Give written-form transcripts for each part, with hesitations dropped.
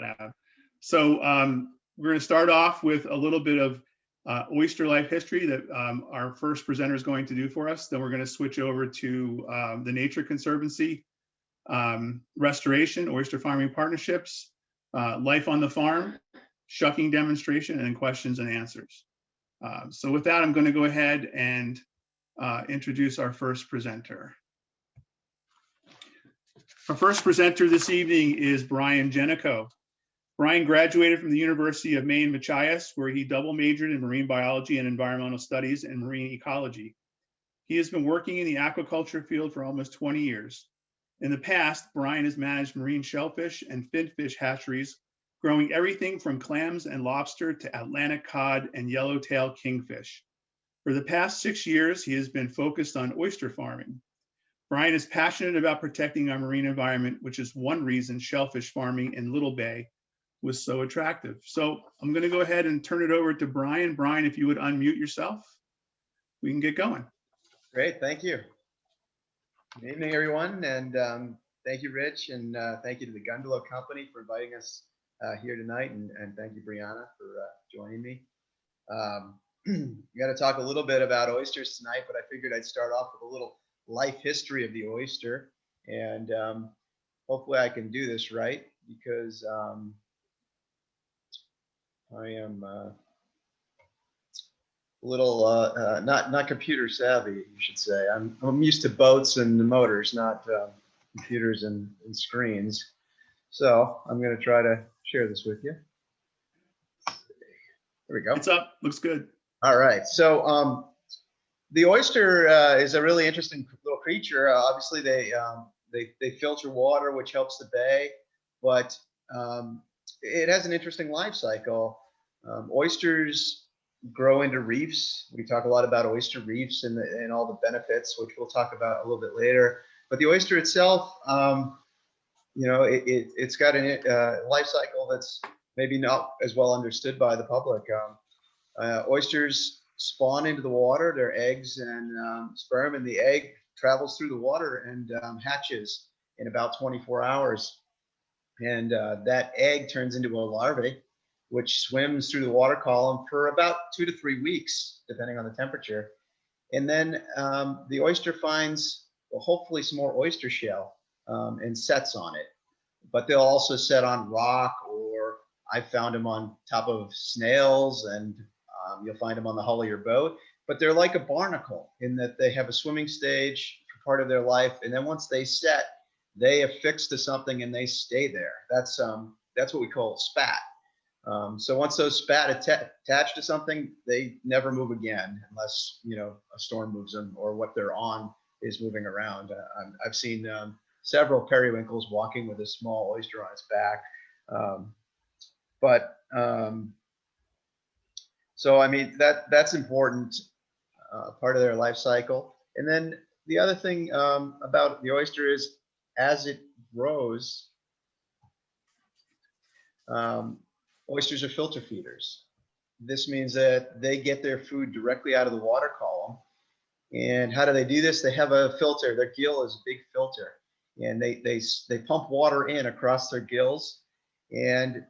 lab. So we're going to start off with a little bit of oyster life history that our first presenter is going to do for us. Then we're going to switch over to the Nature Conservancy, restoration, oyster farming partnerships, life on the farm, shucking demonstration, and then questions and answers. So with that, I'm going to go ahead and introduce our first presenter. Our first presenter this evening is Brian Gennaco. Brian graduated from the University of Maine, Machias, where he double majored in marine biology and environmental studies and marine ecology. He has been working in the aquaculture field for almost 20 years. In the past, Brian has managed marine shellfish and finfish hatcheries, growing everything from clams and lobster to Atlantic cod and yellowtail kingfish. For the past 6 years, he has been focused on oyster farming. Brian is passionate about protecting our marine environment, which is one reason shellfish farming in Little Bay was so attractive. So I'm going to go ahead and turn it over to Brian. Brian, if you would unmute yourself, we can get going. Great, thank you. Good evening, everyone, and thank you, Rich, and thank you to the Gundalow company for inviting us here tonight, and thank you, Brianna, for joining me. We got to talk a little bit about oysters tonight, but I figured I'd start off with a little life history of the oyster, and hopefully I can do this right, because I am a little not computer savvy, you should say. I'm used to boats and motors, not computers and screens. So I'm going to try to share this with you. There we go. It's up. Looks good. All right. So the oyster is a really interesting little creature. Obviously, they filter water, which helps the bay, but it has an interesting life cycle. Oysters grow into reefs. We talk a lot about oyster reefs and all the benefits, which we'll talk about a little bit later. But the oyster itself, you know, it's got a life cycle that's maybe not as well understood by the public. Oysters spawn into the water, their eggs and sperm, and the egg travels through the water and hatches in about 24 hours. And that egg turns into a larvae, which swims through the water column for about 2 to 3 weeks, depending on the temperature. And then the oyster finds, well, hopefully some more oyster shell and sets on it. But they'll also set on rock, or I found them on top of snails, and you'll find them on the hull of your boat. But they're like a barnacle in that they have a swimming stage for part of their life, and then once they set, they affix to something and they stay there. That's what we call spat. So once those spat attach to something, they never move again unless, you know, a storm moves them or what they're on is moving around. I've seen several periwinkles walking with a small oyster on its back. So I mean, that's important part of their life cycle. And then the other thing about the oyster is, as it grows, oysters are filter feeders. This means that they get their food directly out of the water column. And how do they do this? They have a filter. Their gill is a big filter, and they pump water in across their gills, and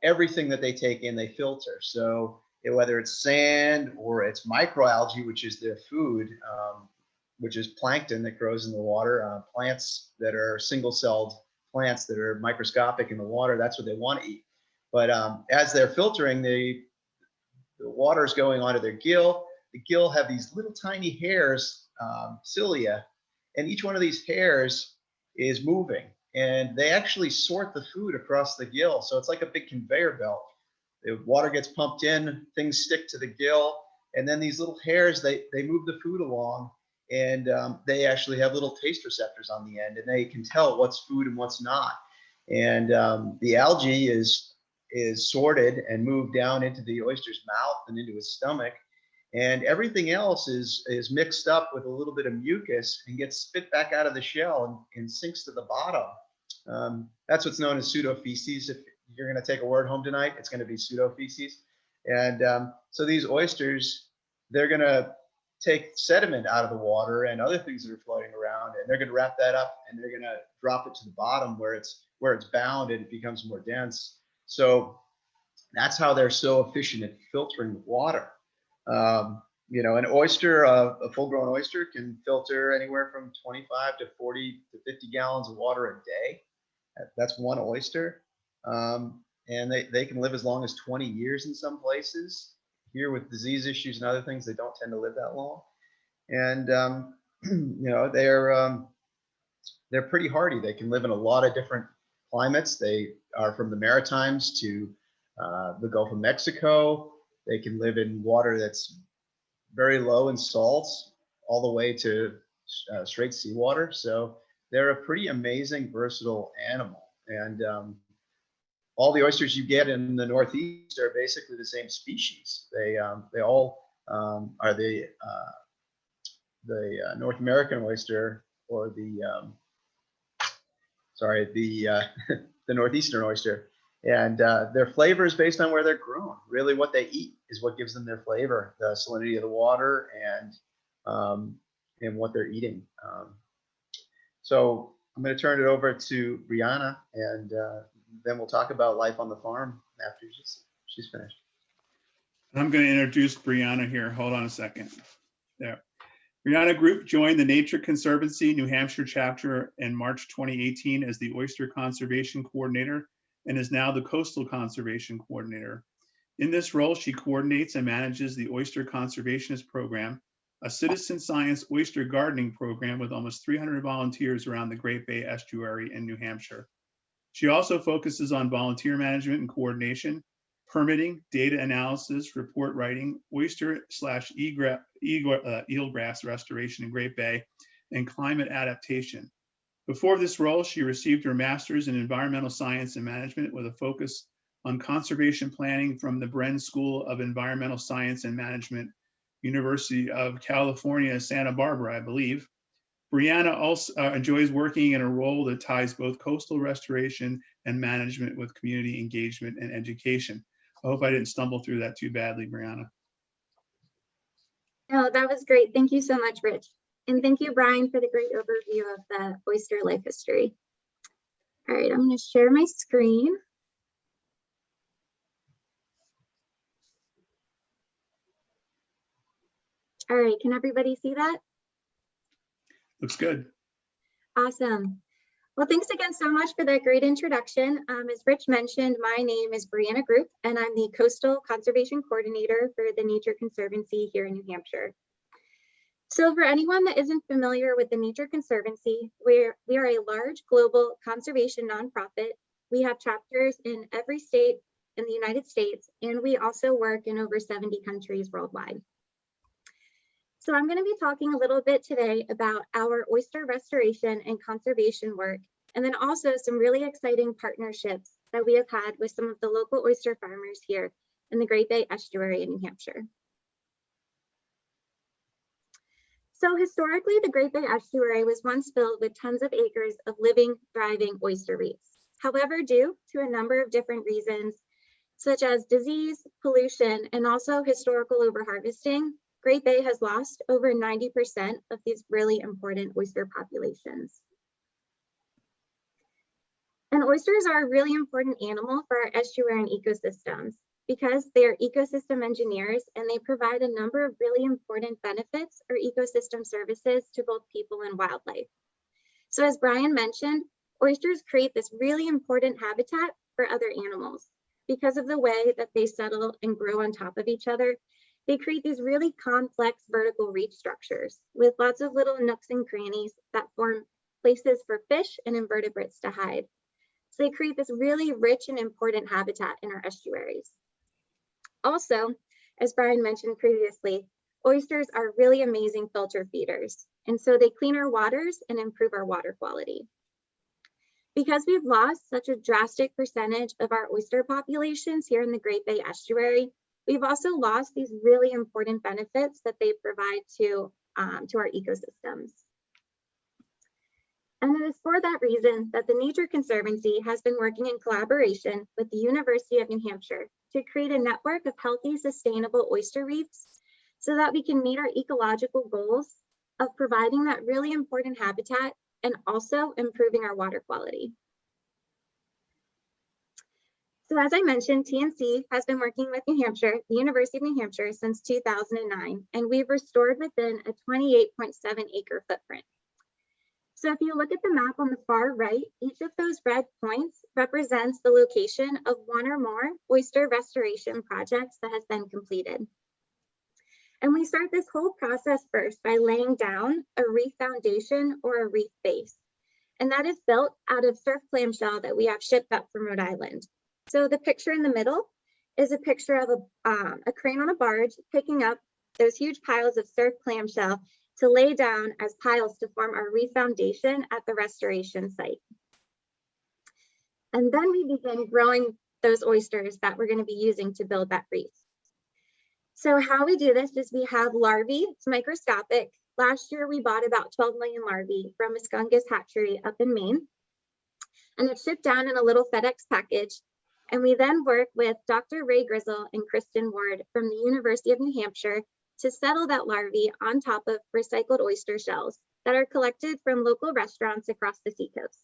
everything that they take in, they filter. So whether it's sand or it's microalgae, which is their food, which is plankton that grows in the water, plants that are single-celled plants that are microscopic in the water, that's what they want to eat. But as they're filtering, the water is going onto their gill. The gill have these little tiny hairs, cilia, and each one of these hairs is moving, and they actually sort the food across the gill. So it's like a big conveyor belt. The water gets pumped in, things stick to the gill, and then these little hairs, they move the food along, and they actually have little taste receptors on the end, and they can tell what's food and what's not. And the algae is sorted and moved down into the oyster's mouth and into his stomach, and everything else is mixed up with a little bit of mucus and gets spit back out of the shell and sinks to the bottom. That's what's known as pseudofeces. If you're going to take a word home tonight, it's going to be pseudofeces. And so these oysters, they're going to take sediment out of the water and other things that are floating around, and they're going to wrap that up and they're going to drop it to the bottom where it's bound and it becomes more dense. So that's how they're so efficient at filtering water. You know, an oyster, a full-grown oyster can filter anywhere from 25 to 40 to 50 gallons of water a day. That's one oyster. And they can live as long as 20 years in some places. Here with disease issues and other things, they don't tend to live that long. And you know, they're pretty hardy. They can live in a lot of different climates. They are from the Maritimes to the Gulf of Mexico. They can live in water that's very low in salts, all the way to straight seawater. So they're a pretty amazing, versatile animal. And all the oysters you get in the Northeast are basically the same species. They all are the North American oyster, or the the Northeastern oyster. And their flavor is based on where they're grown. Really, what they eat is what gives them their flavor, the salinity of the water, and what they're eating. So I'm going to turn it over to Brianna, and then we'll talk about life on the farm after she's finished. I'm going to introduce Brianna here. Hold on a second. There. Brianna Group joined the Nature Conservancy New Hampshire chapter in March 2018 as the Oyster Conservation Coordinator, and is now the Coastal Conservation Coordinator. In this role, she coordinates and manages the Oyster Conservationist Program, a citizen science oyster gardening program with almost 300 volunteers around the Great Bay Estuary in New Hampshire. She also focuses on volunteer management and coordination, permitting, data analysis, report writing, oyster/eelgrass restoration in Great Bay, and climate adaptation. Before this role, she received her master's in environmental science and management with a focus on conservation planning from the Bren School of Environmental Science and Management, University of California, Santa Barbara, I believe. Brianna also enjoys working in a role that ties both coastal restoration and management with community engagement and education. I hope I didn't stumble through that too badly, Brianna. No, that was great. Thank you so much, Rich. And thank you, Brian, for the great overview of the oyster life history. All right, I'm going to share my screen. All right, can everybody see that? Looks good. Awesome. Well, thanks again so much for that great introduction. As Rich mentioned, my name is Brianna Group, and I'm the Coastal Conservation Coordinator for the Nature Conservancy here in New Hampshire. So for anyone that isn't familiar with the Nature Conservancy, we are a large global conservation nonprofit. We have chapters in every state in the United States, and we also work in over 70 countries worldwide. So I'm going to be talking a little bit today about our oyster restoration and conservation work, and then also some really exciting partnerships that we have had with some of the local oyster farmers here in the Great Bay Estuary in New Hampshire. So historically, the Great Bay Estuary was once filled with tons of acres of living, thriving oyster reefs. However, due to a number of different reasons, such as disease, pollution, and also historical overharvesting, Great Bay has lost over 90% of these really important oyster populations. And oysters are a really important animal for our estuarine ecosystems because they are ecosystem engineers, and they provide a number of really important benefits or ecosystem services to both people and wildlife. So as Brian mentioned, oysters create this really important habitat for other animals. Because of the way that they settle and grow on top of each other, they create these really complex vertical reef structures with lots of little nooks and crannies that form places for fish and invertebrates to hide. So they create this really rich and important habitat in our estuaries. Also, as Brian mentioned previously, oysters are really amazing filter feeders. And so they clean our waters and improve our water quality. Because we've lost such a drastic percentage of our oyster populations here in the Great Bay Estuary, we've also lost these really important benefits that they provide to our ecosystems. And it is for that reason that the Nature Conservancy has been working in collaboration with the University of New Hampshire to create a network of healthy, sustainable oyster reefs so that we can meet our ecological goals of providing that really important habitat and also improving our water quality. So as I mentioned, TNC has been working with New Hampshire, the University of New Hampshire, since 2009, and we've restored within a 28.7 acre footprint. So if you look at the map on the far right, each of those red points represents the location of one or more oyster restoration projects that has been completed. And we start this whole process first by laying down a reef foundation or a reef base. And that is built out of surf clamshell that we have shipped up from Rhode Island. So the picture in the middle is a picture of a crane on a barge picking up those huge piles of surf clamshell to lay down as piles to form our reef foundation at the restoration site. And then we begin growing those oysters that we're going to be using to build that reef. So how we do this is we have larvae, it's microscopic. Last year we bought about 12 million larvae from Muscungus hatchery up in Maine. And it's shipped down in a little FedEx package. And we then work with Dr. Ray Grizzle and Kristen Ward from the University of New Hampshire to settle that larvae on top of recycled oyster shells that are collected from local restaurants across the seacoast.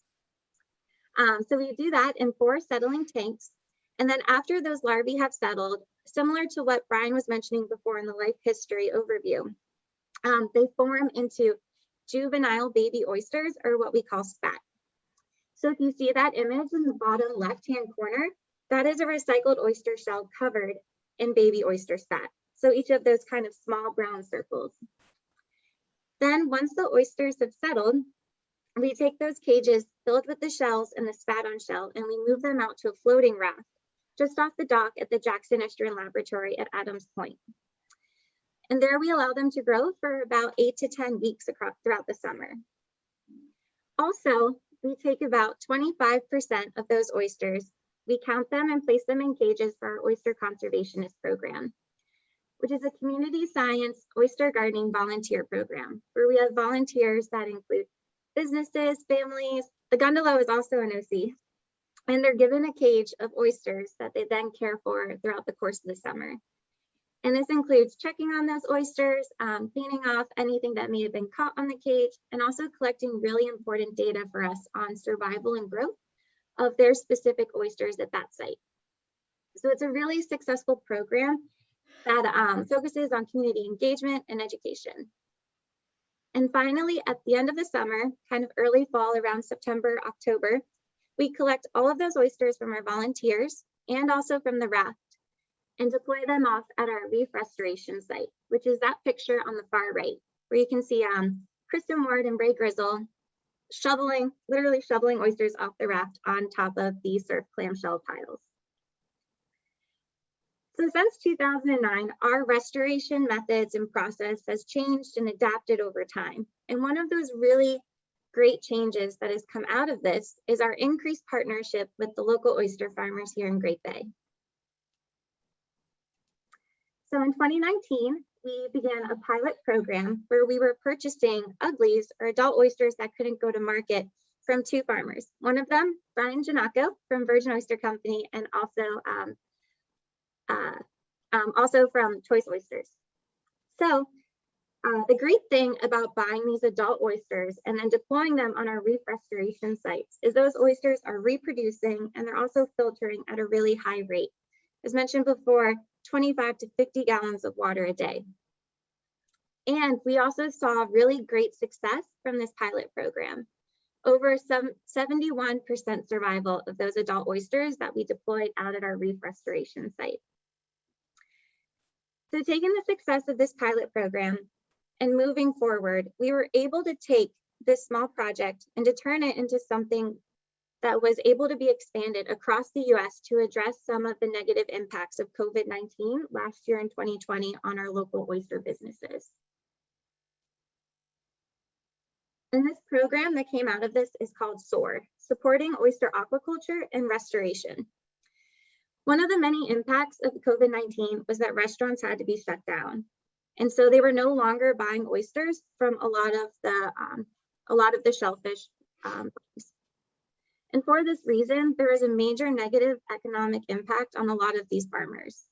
So we do that in 4 settling tanks. And then after those larvae have settled, similar to what Brian was mentioning before in the life history overview, they form into juvenile baby oysters, or what we call spat. So if you see that image in the bottom left-hand corner, that is a recycled oyster shell covered in baby oyster spat. So each of those kind of small brown circles. Then once the oysters have settled, we take those cages filled with the shells and the spat on shell, and we move them out to a floating raft just off the dock at the Jackson Estuarine Laboratory at Adams Point. And there we allow them to grow for about 8 to 10 weeks throughout the summer. Also, we take about 25% of those oysters, we count them and place them in cages for our oyster conservationist program, which is a community science oyster gardening volunteer program, where we have volunteers that include businesses, families. The Gundalow is also an OC, and they're given a cage of oysters that they then care for throughout the course of the summer. And this includes checking on those oysters, cleaning off anything that may have been caught on the cage, and also collecting really important data for us on survival and growth of their specific oysters at that site. So it's a really successful program that focuses on community engagement and education. And finally, at the end of the summer, kind of early fall, around September, October, we collect all of those oysters from our volunteers and also from the raft and deploy them off at our reef restoration site, which is that picture on the far right, where you can see Kristen Ward and Ray Grizzle literally shoveling oysters off the raft on top of the surf clamshell piles. So since 2009, our restoration methods and process has changed and adapted over time. And one of those really great changes that has come out of this is our increased partnership with the local oyster farmers here in Great Bay. So in 2019, we began a pilot program where we were purchasing uglies, or adult oysters that couldn't go to market, from 2 farmers. One of them, Brian Gennaco from Virgin Oyster Company, and also from Choice Oysters. So the great thing about buying these adult oysters and then deploying them on our reef restoration sites is those oysters are reproducing, and they're also filtering at a really high rate. As mentioned before, 25 to 50 gallons of water a day. And we also saw really great success from this pilot program. Over 71% survival of those adult oysters that we deployed out at our reef restoration site. So taking the success of this pilot program and moving forward, we were able to take this small project and to turn it into something that was able to be expanded across the US to address some of the negative impacts of COVID-19 last year in 2020 on our local oyster businesses. And this program that came out of this is called SOAR, Supporting Oyster Aquaculture and Restoration. One of the many impacts of COVID-19 was that restaurants had to be shut down. And so they were no longer buying oysters from a lot of the shellfish. And for this reason, there is a major negative economic impact on a lot of these farmers.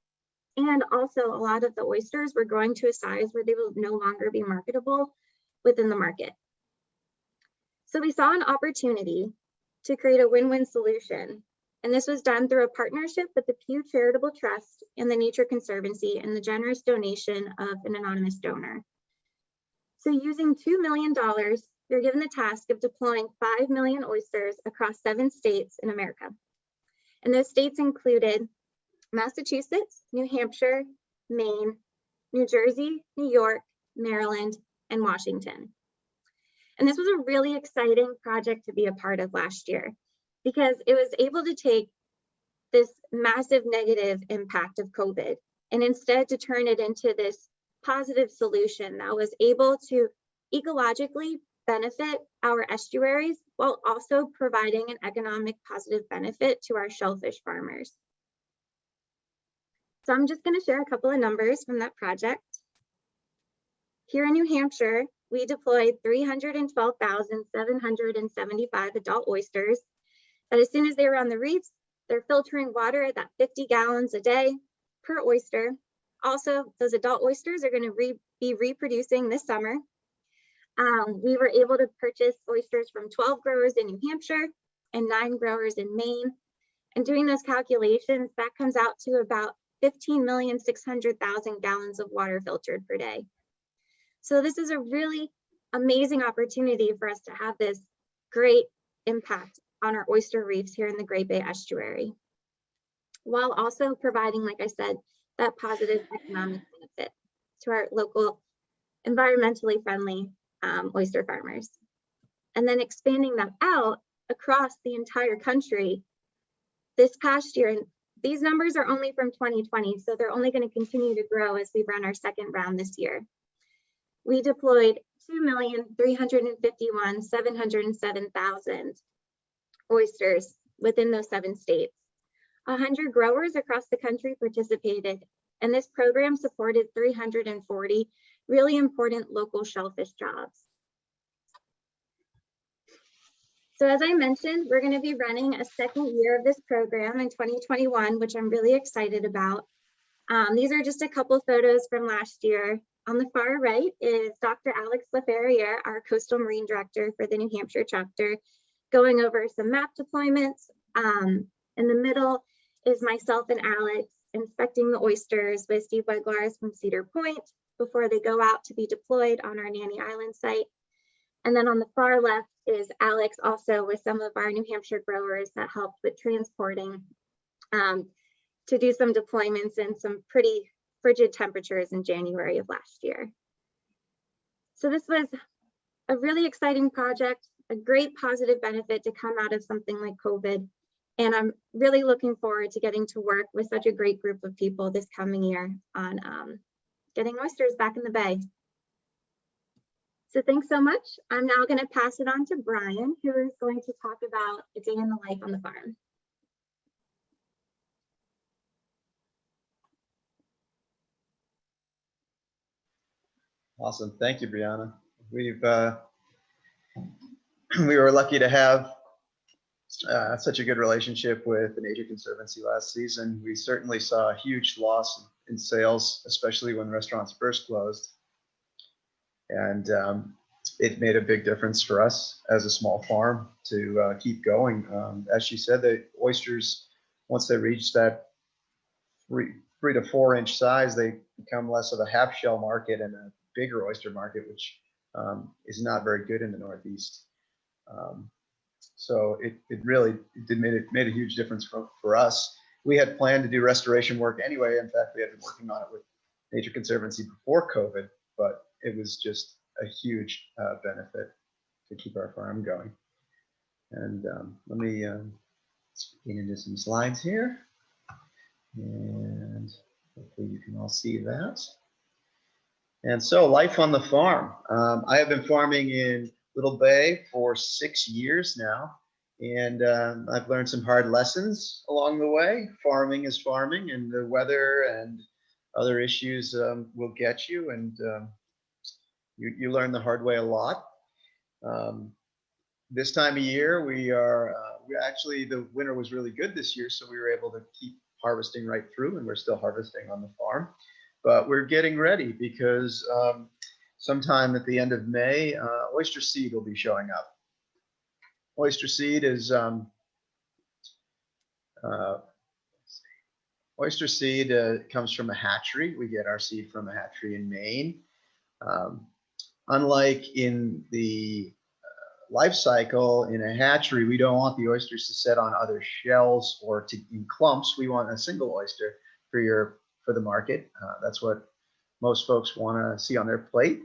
And also a lot of the oysters were growing to a size where they will no longer be marketable within the market. So we saw an opportunity to create a win-win solution. And this was done through a partnership with the Pew Charitable Trust and the Nature Conservancy and the generous donation of an anonymous donor. So using $2 million, you're given the task of deploying 5 million oysters across 7 states in America. And those states included Massachusetts, New Hampshire, Maine, New Jersey, New York, Maryland, and Washington. And this was a really exciting project to be a part of last year because it was able to take this massive negative impact of COVID and instead to turn it into this positive solution that was able to ecologically benefit our estuaries while also providing an economic positive benefit to our shellfish farmers. So I'm just going to share a couple of numbers from that project. Here in New Hampshire, we deployed 312,775 adult oysters that as soon as they were on the reefs, they're filtering water at that 50 gallons a day per oyster. Also, those adult oysters are going to be reproducing this summer. We were able to purchase oysters from 12 growers in New Hampshire and 9 growers in Maine. And doing those calculations, that comes out to about 15,600,000 gallons of water filtered per day. So this is a really amazing opportunity for us to have this great impact on our oyster reefs here in the Great Bay Estuary, while also providing, like I said, that positive economic benefit to our local environmentally friendly oyster farmers. And then expanding that out across the entire country this past year. And these numbers are only from 2020, so they're only going to continue to grow as we run our second round this year. We deployed 2,351,707,000 oysters within those 7 states. 100 growers across the country participated, and this program supported 340 really important local shellfish jobs. So as I mentioned, we're going to be running a second year of this program in 2021, which I'm really excited about. These are just a couple photos from last year. On the far right is Dr. Alex LaFerriere, our Coastal Marine Director for the New Hampshire chapter, going over some map deployments. In the middle is myself and Alex inspecting the oysters with Steve Weglarz from Cedar Point before they go out to be deployed on our Nanny Island site. And then on the far left is Alex also with some of our New Hampshire growers that helped with transporting to do some deployments in some pretty frigid temperatures in January of last year. So this was a really exciting project, a great positive benefit to come out of something like COVID. And I'm really looking forward to getting to work with such a great group of people this coming year on getting oysters back in the bay. So thanks so much. I'm now going to pass it on to Brian, who is going to talk about a day in the life on the farm. Awesome. Thank you, Brianna. We were lucky to have such a good relationship with the Nature Conservancy last season. We certainly saw a huge loss in sales, especially when restaurants first closed. And it made a big difference for us as a small farm to keep going. As she said, the oysters, once they reach that 3 to 4 inch size, they become less of a half shell market and a bigger oyster market, which is not very good in the Northeast. So it really made a huge difference for us. We had planned to do restoration work anyway. In fact, we had been working on it with Nature Conservancy before COVID, but it was just a huge benefit to keep our farm going. And let me get into some slides here. And hopefully you can all see that. And so life on the farm. I have been farming in Little Bay for 6 years now. And I've learned some hard lessons along the way. Farming is farming, and the weather and other issues will get you. And you learn the hard way a lot. This time of year, we actually, the winter was really good this year, so we were able to keep harvesting right through, and we're still harvesting on the farm. But we're getting ready because sometime at the end of May, oyster seed will be showing up. Oyster seed is oyster seed comes from a hatchery. We get our seed from a hatchery in Maine. Unlike in the life cycle in a hatchery, we don't want the oysters to set on other shells or in clumps. We want a single oyster for the market. That's what most folks want to see on their plate.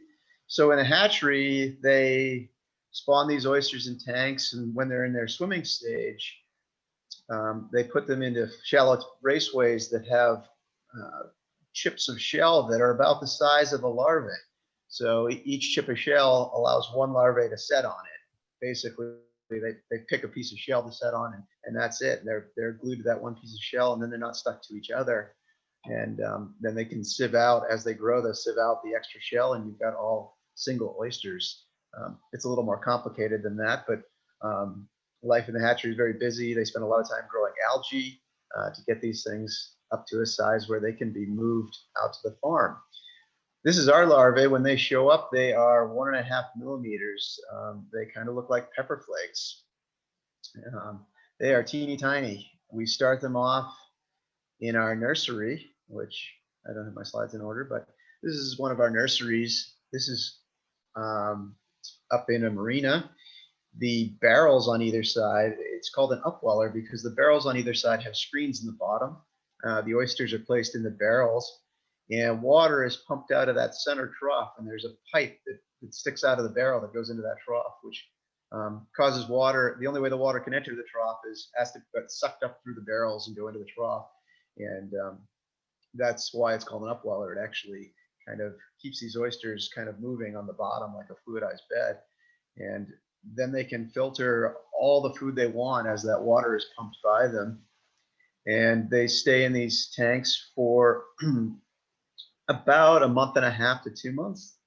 So in a hatchery, they spawn these oysters in tanks, and when they're in their swimming stage, they put them into shallow raceways that have chips of shell that are about the size of a larvae. So each chip of shell allows one larvae to set on it. Basically, they pick a piece of shell to set on, and that's it. They're glued to that one piece of shell, and then they're not stuck to each other. And then they can sieve out, as they grow, they'll sieve out the extra shell, and you've got all single oysters. It's a little more complicated than that, but life in the hatchery is very busy. They spend a lot of time growing algae to get these things up to a size where they can be moved out to the farm. This is our larvae. When they show up, they are 1.5 millimeters. They kind of look like pepper flakes. They are teeny tiny. We start them off in our nursery, which I don't have my slides in order, but this is one of our nurseries. This is up in a marina. The barrels on either side, it's called an upweller because the barrels on either side have screens in the bottom. The oysters are placed in the barrels, and water is pumped out of that center trough, and there's a pipe that sticks out of the barrel that goes into that trough, which causes water. The only way the water can enter the trough has to get sucked up through the barrels and go into the trough, and that's why it's called an upweller. It actually kind of keeps these oysters kind of moving on the bottom like a fluidized bed, and then they can filter all the food they want as that water is pumped by them. And they stay in these tanks for about 1.5 to 2 months,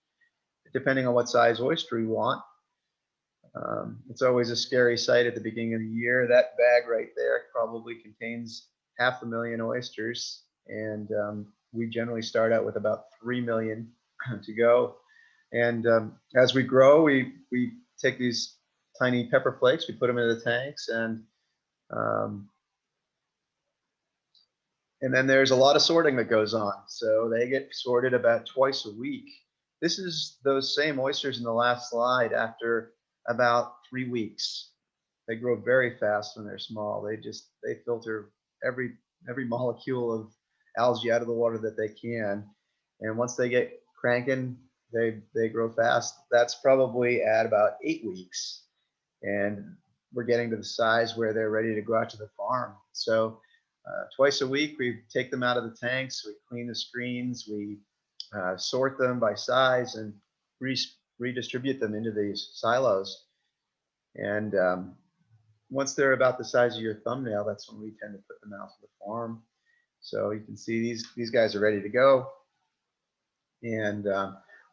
depending on what size oyster you want. It's always a scary sight at the beginning of the year. That bag right there probably contains 500,000 oysters, and we generally start out with about 3 million to go. And as we grow, we take these tiny pepper flakes, we put them into the tanks, and then there's a lot of sorting that goes on. So they get sorted about twice a week. This is those same oysters in the last slide after about 3 weeks. They grow very fast when they're small. They filter every molecule of algae out of the water that they can. And once they get cranking, they grow fast. That's probably at about 8 weeks. And we're getting to the size where they're ready to go out to the farm. So twice a week, we take them out of the tanks, we clean the screens, we sort them by size and redistribute them into these silos. And once they're about the size of your thumbnail, that's when we tend to put them out to the farm. So you can see these guys are ready to go. And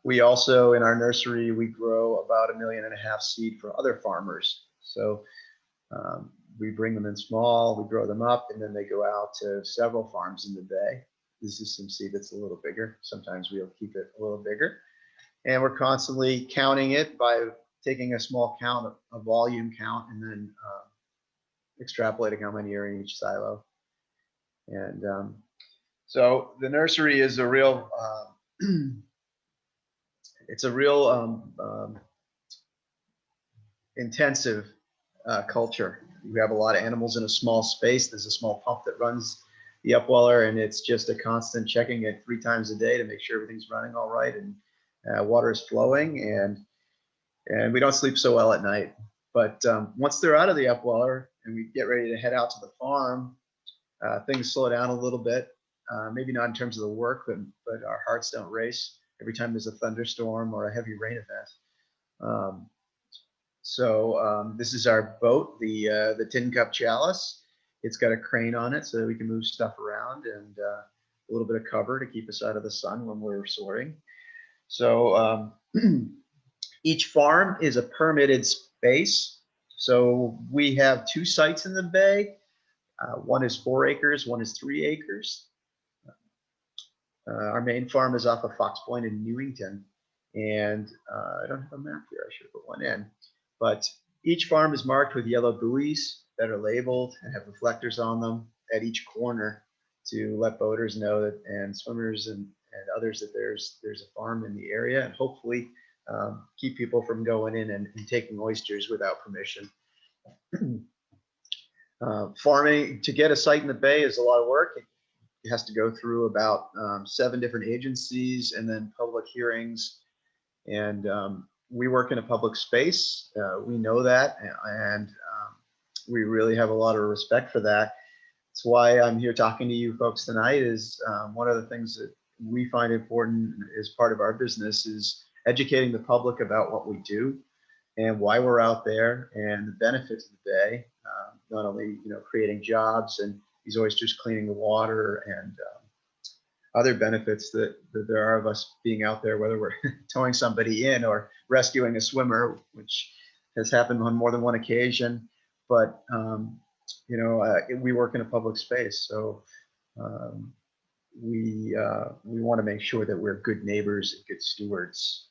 we also, in our nursery, we grow about 1.5 million seed for other farmers. So we bring them in small, we grow them up, and then they go out to several farms in the bay. This is some seed that's a little bigger. Sometimes we'll keep it a little bigger. And we're constantly counting it by taking a small count, a volume count, and then extrapolating how many are in each silo. And so the nursery is a real, it's a real intensive culture. You have a lot of animals in a small space. There's a small pump that runs the upweller, and it's just a constant checking it 3 times a day to make sure everything's running all right and water is flowing, and we don't sleep so well at night. But once they're out of the upweller and we get ready to head out to the farm, things slow down a little bit. Maybe not in terms of the work, but our hearts don't race every time there's a thunderstorm or a heavy rain event. So this is our boat, the tin cup chalice. It's got a crane on it so that we can move stuff around, and a little bit of cover to keep us out of the sun when we're sorting. So each farm is a permitted space. So we have 2 sites in the bay. One is 4 acres, one is 3 acres. Our main farm is off of Fox Point in Newington, and I don't have a map here. I should put one in. But each farm is marked with yellow buoys that are labeled and have reflectors on them at each corner to let boaters know that, and swimmers and others, that there's a farm in the area, and hopefully keep people from going in and taking oysters without permission. Farming, to get a site in the bay is a lot of work. It has to go through about 7 different agencies and then public hearings. And we work in a public space. We know that, and we really have a lot of respect for that. That's why I'm here talking to you folks tonight. Is one of the things that we find important as part of our business is educating the public about what we do and why we're out there and the benefits of the bay. Not only, you know, creating jobs and these oysters cleaning the water and other benefits that there are of us being out there, whether we're towing somebody in or rescuing a swimmer, which has happened on more than one occasion. But you know, we work in a public space, so we want to make sure that we're good neighbors and good stewards.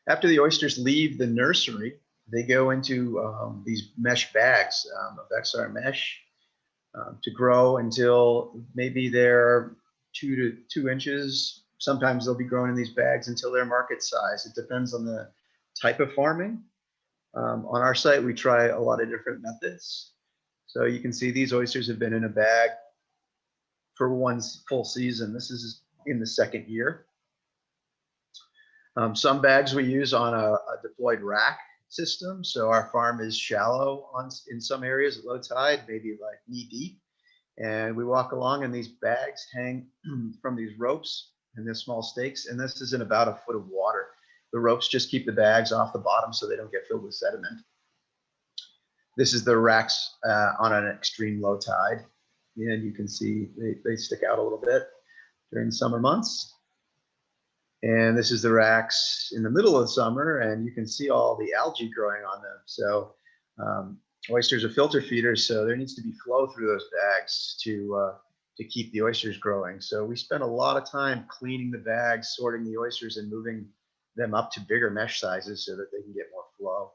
After the oysters leave the nursery, they go into these mesh bags of XR mesh to grow until maybe they're 2 to 2 inches. Sometimes they'll be grown in these bags until they're market size. It depends on the type of farming. On our site, we try a lot of different methods. So you can see these oysters have been in a bag for 1 full season. This is in the 2nd year. Some bags we use on a deployed rack system. So our farm is shallow in some areas at low tide, maybe like knee deep. And we walk along and these bags hang from these ropes and these small stakes. And this is in about 1 foot of water. The ropes just keep the bags off the bottom so they don't get filled with sediment. This is the racks on an extreme low tide. And you can see they stick out a little bit during the summer months. And this is the racks in the middle of the summer, and you can see all the algae growing on them. So oysters are filter feeders, so there needs to be flow through those bags to keep the oysters growing. So we spend a lot of time cleaning the bags, sorting the oysters, and moving them up to bigger mesh sizes so that they can get more flow.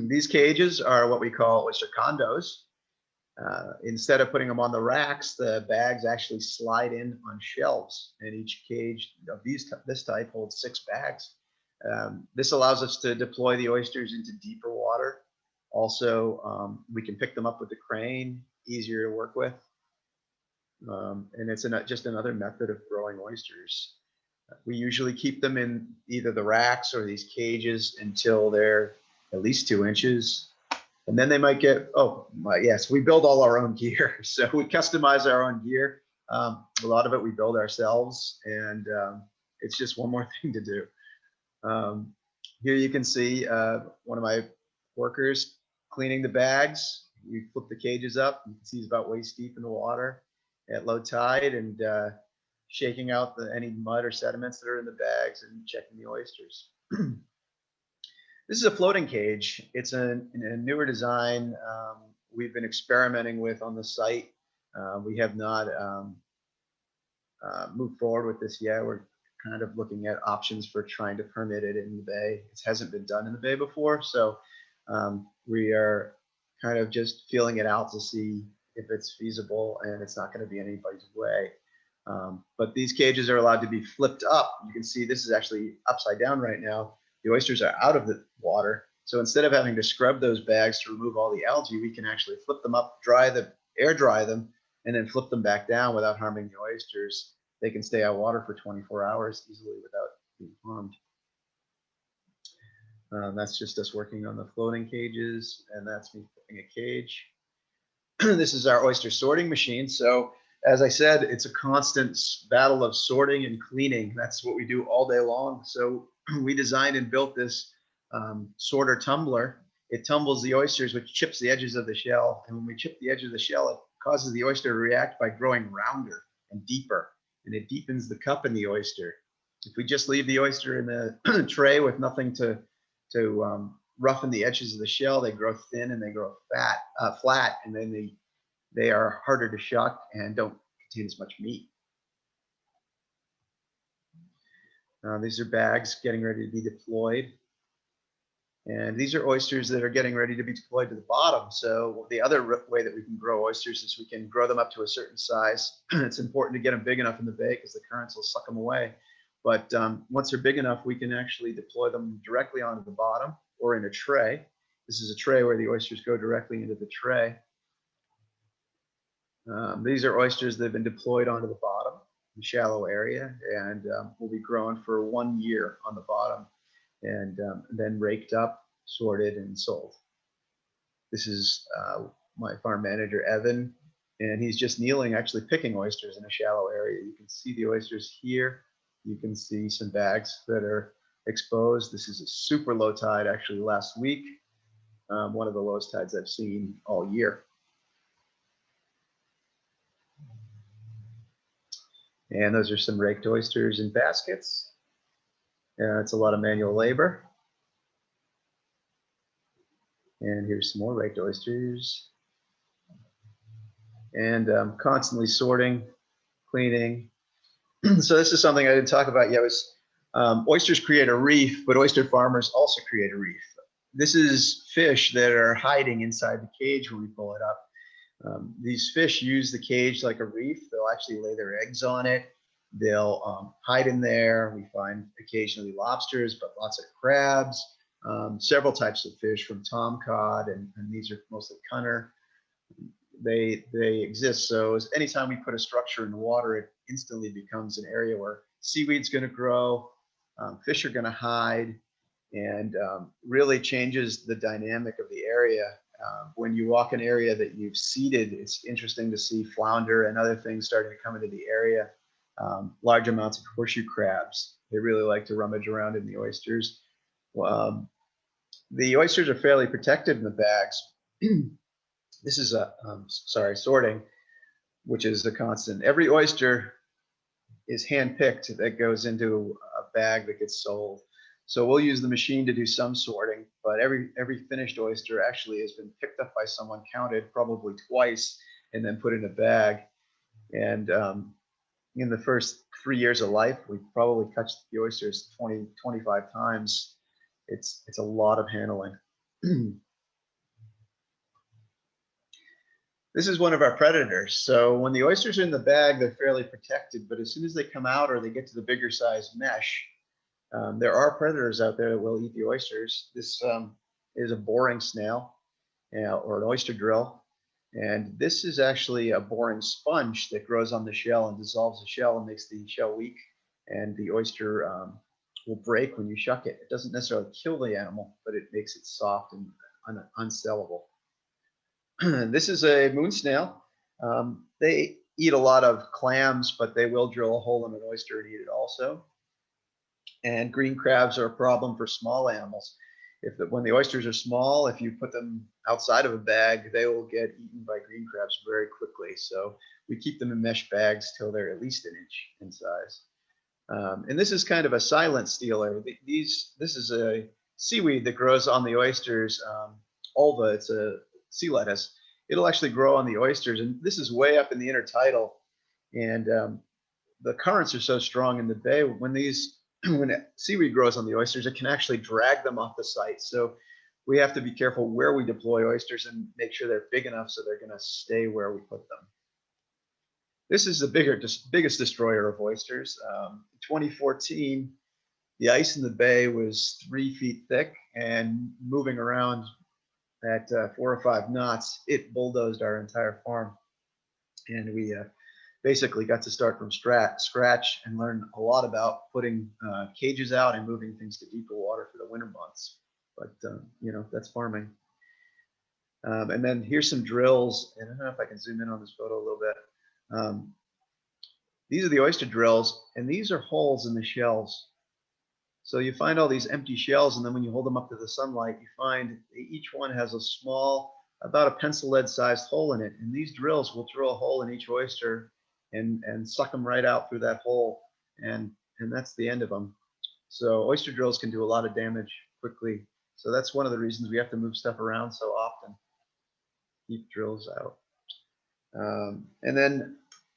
These cages are what we call oyster condos. Instead of putting them on the racks, the bags actually slide in on shelves, and each cage of this type holds 6 bags. This allows us to deploy the oysters into deeper water. Also, we can pick them up with the crane, easier to work with. And it's just another method of growing oysters. We usually keep them in either the racks or these cages until they're at least 2 inches. And then they might get, yes, we build all our own gear. So we customize our own gear. A lot of it we build ourselves, and it's just one more thing to do. Here you can see one of my workers cleaning the bags. We flip the cages up. You can see he's about waist deep in the water at low tide and shaking out any mud or sediments that are in the bags and checking the oysters. This is a floating cage. It's a newer design we've been experimenting with on the site. We have not moved forward with this yet. We're kind of looking at options for trying to permit it in the bay. It hasn't been done in the bay before, so we are kind of just feeling it out to see if it's feasible, and it's not going to be anybody's way. But these cages are allowed to be flipped up. You can see this is actually upside down right now. The oysters are out of the water. So instead of having to scrub those bags to remove all the algae, we can actually flip them up, air dry them, and then flip them back down without harming the oysters. They can stay out of water for 24 hours easily without being harmed. That's just us working on the floating cages, and that's me flipping a cage. This is our oyster sorting machine. So as I said, it's a constant battle of sorting and cleaning. That's what we do all day long. So we designed and built this sorter tumbler. It tumbles the oysters, which chips the edges of the shell. And when we chip the edge of the shell, it causes the oyster to react by growing rounder and deeper, and it deepens the cup in the oyster. If we just leave the oyster in the tray with nothing to roughen the edges of the shell. They grow thin and they grow flat, and then they are harder to shuck and don't contain as much meat. These are bags getting ready to be deployed. And these are oysters that are getting ready to be deployed to the bottom. So the other way that we can grow oysters is we can grow them up to a certain size. It's important to get them big enough in the bay because the currents will suck them away. But once they're big enough, we can actually deploy them directly onto the bottom or in a tray. This is a tray where the oysters go directly into the tray. These are oysters that have been deployed onto the bottom, the shallow area, and will be grown for 1 year on the bottom, and then raked up, sorted, and sold. This is my farm manager, Evan, and he's just kneeling, actually picking oysters in a shallow area. You can see the oysters here. You can see some bags that are exposed. This is a super low tide, actually last week, one of the lowest tides I've seen all year. And those are some raked oysters in baskets. It's a lot of manual labor. And here's some more raked oysters. And constantly sorting, cleaning. So this is something I didn't talk about yet. Oysters create a reef, but oyster farmers also create a reef. This is fish that are hiding inside the cage when we pull it up. These fish use the cage like a reef. They'll actually lay their eggs on it. They'll hide in there. We find occasionally lobsters, but lots of crabs, several types of fish from tomcod, and these are mostly cunner. They exist. So anytime we put a structure in the water, it instantly becomes an area where seaweed's going to grow, fish are going to hide, and really changes the dynamic of the area. When you walk an area that you've seeded, it's interesting to see flounder and other things starting to come into the area. Large amounts of horseshoe crabs. They really like to rummage around in the oysters. The oysters are fairly protected in the bags. This is sorting, which is a constant. Every oyster is hand-picked that goes into a bag that gets sold. So we'll use the machine to do some sorting, but every finished oyster actually has been picked up by someone, counted probably twice, and then put in a bag. And in the first 3 years of life, we've probably touched the oysters 20, 25 times. It's a lot of handling. This is one of our predators. So when the oysters are in the bag, they're fairly protected, but as soon as they come out or they get to the bigger size mesh, there are predators out there that will eat the oysters. This is a boring snail or an oyster drill. And this is actually a boring sponge that grows on the shell and dissolves the shell and makes the shell weak. And the oyster will break when you shuck it. It doesn't necessarily kill the animal, but it makes it soft and unsellable. This is a moon snail. They eat a lot of clams, but they will drill a hole in an oyster and eat it also. And green crabs are a problem for small animals. When the oysters are small, if you put them outside of a bag, they will get eaten by green crabs very quickly. So we keep them in mesh bags till they're at least an inch in size. And this is kind of a silent stealer. This is a seaweed that grows on the oysters. Ulva, it's a sea lettuce. It'll actually grow on the oysters, and this is way up in the intertidal. And the currents are so strong in the bay. When seaweed grows on the oysters, it can actually drag them off the site. So we have to be careful where we deploy oysters and make sure they're big enough so they're going to stay where we put them. This is the biggest destroyer of oysters. In 2014, the ice in the bay was 3 feet thick and moving around at 4 or 5 knots. It bulldozed our entire farm. And we basically got to start from scratch and learn a lot about putting cages out and moving things to deeper water for the winter months. But, that's farming. And then here's some drills. And I don't know if I can zoom in on this photo a little bit. These are the oyster drills, and these are holes in the shells. So you find all these empty shells, and then when you hold them up to the sunlight, you find each one has a small, about a pencil lead sized hole in it. And these drills will drill a hole in each oyster and suck them right out through that hole. And that's the end of them. So oyster drills can do a lot of damage quickly. So that's one of the reasons we have to move stuff around so often. Keep drills out. And then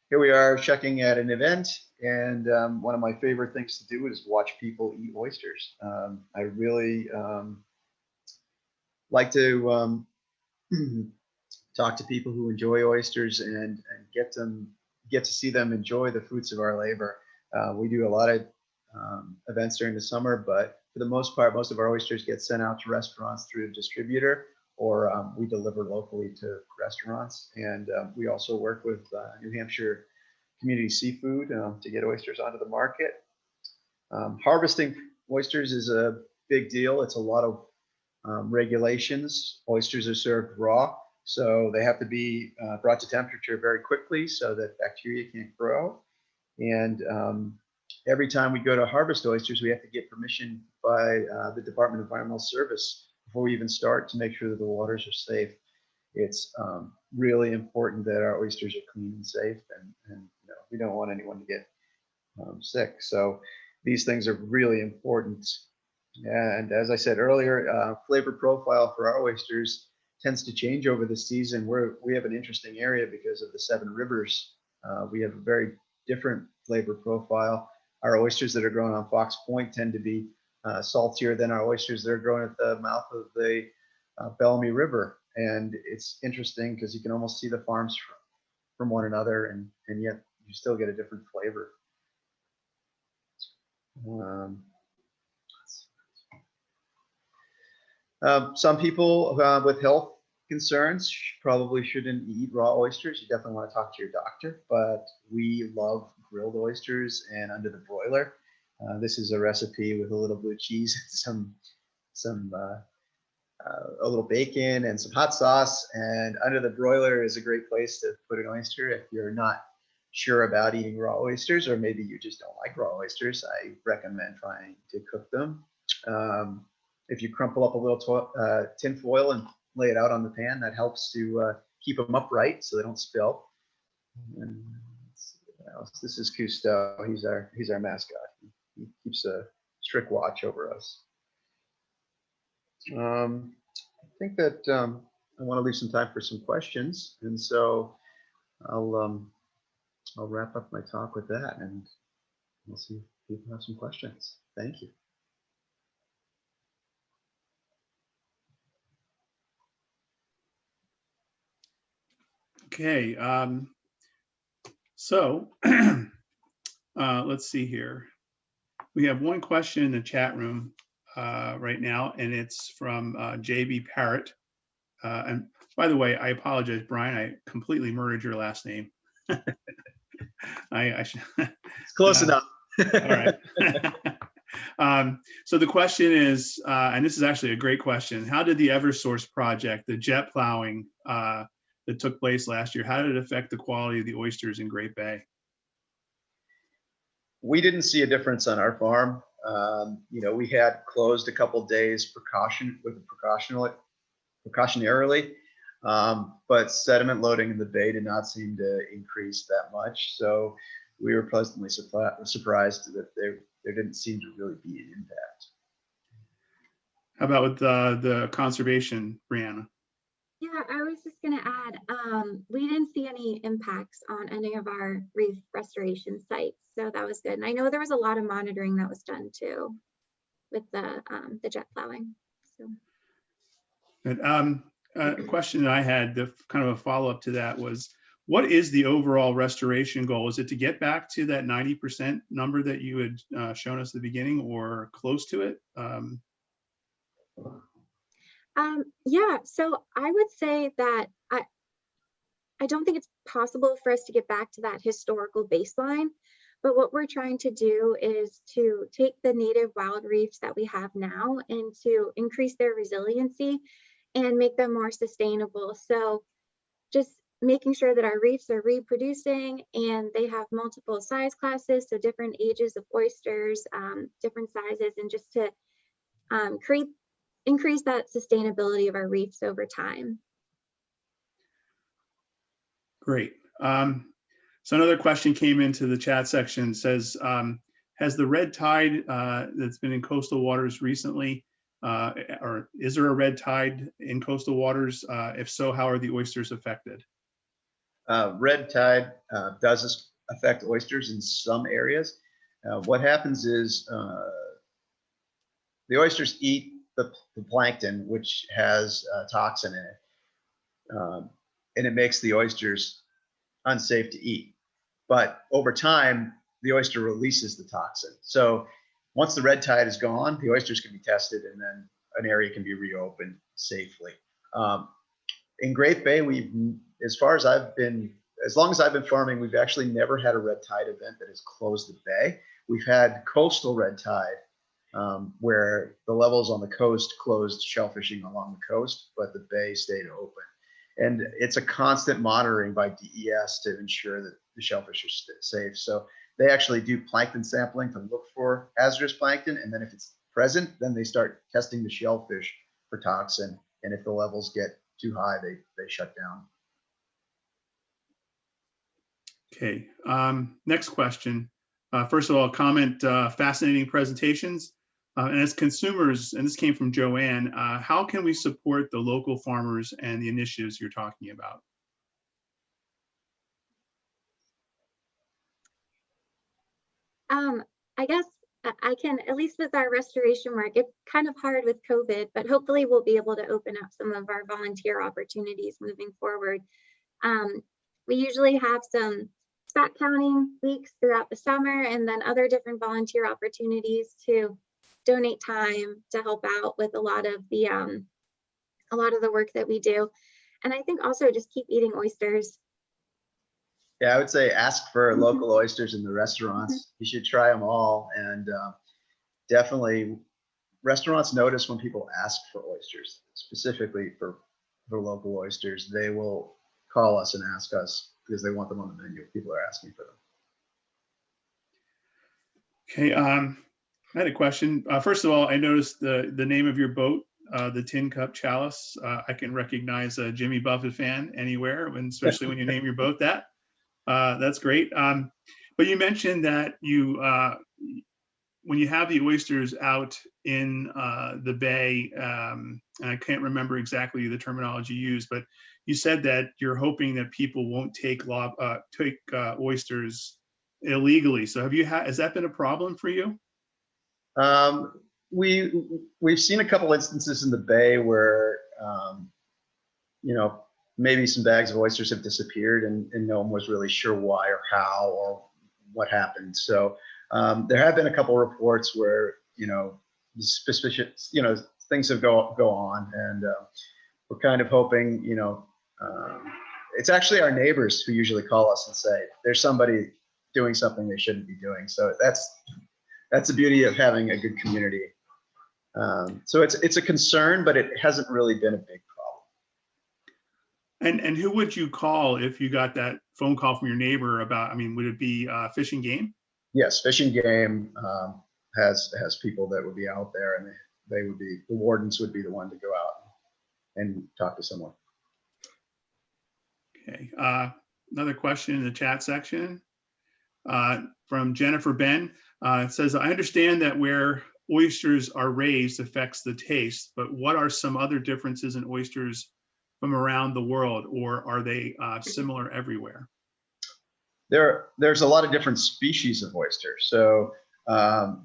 here we are shucking at an event, and one of my favorite things to do is watch people eat oysters. I really like to talk to people who enjoy oysters and get to see them enjoy the fruits of our labor. We do a lot of events during the summer, but for the most part, most of our oysters get sent out to restaurants through a distributor, or we deliver locally to restaurants. And we also work with New Hampshire Community Seafood to get oysters onto the market. Harvesting oysters is a big deal. It's a lot of regulations. Oysters are served raw, so they have to be brought to temperature very quickly so that bacteria can't grow. And every time we go to harvest oysters, we have to get permission by the Department of Environmental Service before we even start, to make sure that the waters are safe. It's really important that our oysters are clean and safe, and you know, we don't want anyone to get sick. So these things are really important. And as I said earlier, flavor profile for our oysters tends to change over the season. We have an interesting area because of the Seven Rivers. We have a very different flavor profile. Our oysters that are grown on Fox Point tend to be saltier than our oysters that are grown at the mouth of the Bellamy River. And it's interesting because you can almost see the farms from one another, and yet you still get a different flavor. Some people with health concerns probably shouldn't eat raw oysters. You definitely want to talk to your doctor, but we love grilled oysters and under the broiler. This is a recipe with a little blue cheese, a little bacon and some hot sauce, and under the broiler is a great place to put an oyster if you're not sure about eating raw oysters, or maybe you just don't like raw oysters. I recommend trying to cook them. If you crumple up a little tin foil and lay it out on the pan, that helps to keep them upright so they don't spill. And this is Cousteau. He's our mascot. He keeps a strict watch over us. I think that I want to leave some time for some questions, and so I'll wrap up my talk with that, and we'll see if people have some questions. Thank you. Okay, so let's see here. We have one question in the chat room right now, and it's from JB Parrott. And by the way, I apologize, Brian, I completely murdered your last name. I should, it's close enough. All right. So the question is, and this is actually a great question, how did the Eversource project, the jet plowing that took place last year, how did it affect the quality of the oysters in Great Bay? We didn't see a difference on our farm. You know, we had closed a couple days precautionarily, but sediment loading in the bay did not seem to increase that much. So we were pleasantly surprised that there didn't seem to really be an impact. How about with the conservation, Brianna? Yeah, I was just going to add, we didn't see any impacts on any of our reef restoration sites, so that was good. And I know there was a lot of monitoring that was done too with the jet plowing. So. But, a question that I had, kind of a follow-up to that was, what is the overall restoration goal? Is it to get back to that 90% number that you had shown us at the beginning, or close to it? Yeah, so I would say that I don't think it's possible for us to get back to that historical baseline, but what we're trying to do is to take the native wild reefs that we have now and to increase their resiliency and make them more sustainable. So just making sure that our reefs are reproducing and they have multiple size classes, so different ages of oysters, different sizes, and just to increase that sustainability of our reefs over time. Great. So another question came into the chat section, says, has the red tide that's been in coastal waters recently or is there a red tide in coastal waters? If so, how are the oysters affected? Red tide does affect oysters in some areas. What happens is the oysters eat the plankton, which has toxin in it, and it makes the oysters unsafe to eat. But over time, the oyster releases the toxin. So once the red tide is gone, the oysters can be tested, and then an area can be reopened safely. In Great Bay, as long as I've been farming, we've actually never had a red tide event that has closed the bay. We've had coastal red tide, where the levels on the coast closed shellfishing along the coast, but the bay stayed open. And it's a constant monitoring by DES to ensure that the shellfish are safe. So they actually do plankton sampling to look for hazardous plankton. And then if it's present, then they start testing the shellfish for toxin. And if the levels get too high, they shut down. Okay, next question. First of all, comment, fascinating presentations. And as consumers, and this came from Joanne, how can we support the local farmers and the initiatives you're talking about? I guess I can, at least with our restoration work, it's kind of hard with COVID, but hopefully we'll be able to open up some of our volunteer opportunities moving forward. We usually have some spot counting weeks throughout the summer, and then other different volunteer opportunities to donate time to help out with a lot of the work that we do. And I think also just keep eating oysters. Yeah, I would say ask for local oysters in the restaurants. You should try them all. And definitely restaurants notice when people ask for oysters, specifically for local oysters. They will call us and ask us because they want them on the menu. People are asking for them. Okay, I had a question. First of all, I noticed the name of your boat, the Tin Cup Chalice. I can recognize a Jimmy Buffett fan anywhere, especially when you name your boat that. That's great. But you mentioned that when you have the oysters out in the bay, and I can't remember exactly the terminology used, but you said that you're hoping that people won't take oysters illegally. So has that been a problem for you? We've seen a couple instances in the bay where maybe some bags of oysters have disappeared and no one was really sure why or how or what happened. So there have been a couple of reports where suspicious things have go on, and we're kind of hoping it's actually our neighbors who usually call us and say there's somebody doing something they shouldn't be doing. So that's the beauty of having a good community. So it's a concern, but it hasn't really been a big problem. And who would you call if you got that phone call from your neighbor about? I mean, would it be Fish and Game? Yes, Fish and Game has people that would be out there, and the wardens would be the one to go out and talk to someone. Okay. Another question in the chat section from Jennifer Ben. It says, I understand that where oysters are raised affects the taste, but what are some other differences in oysters from around the world, or are they similar everywhere? There's a lot of different species of oyster. So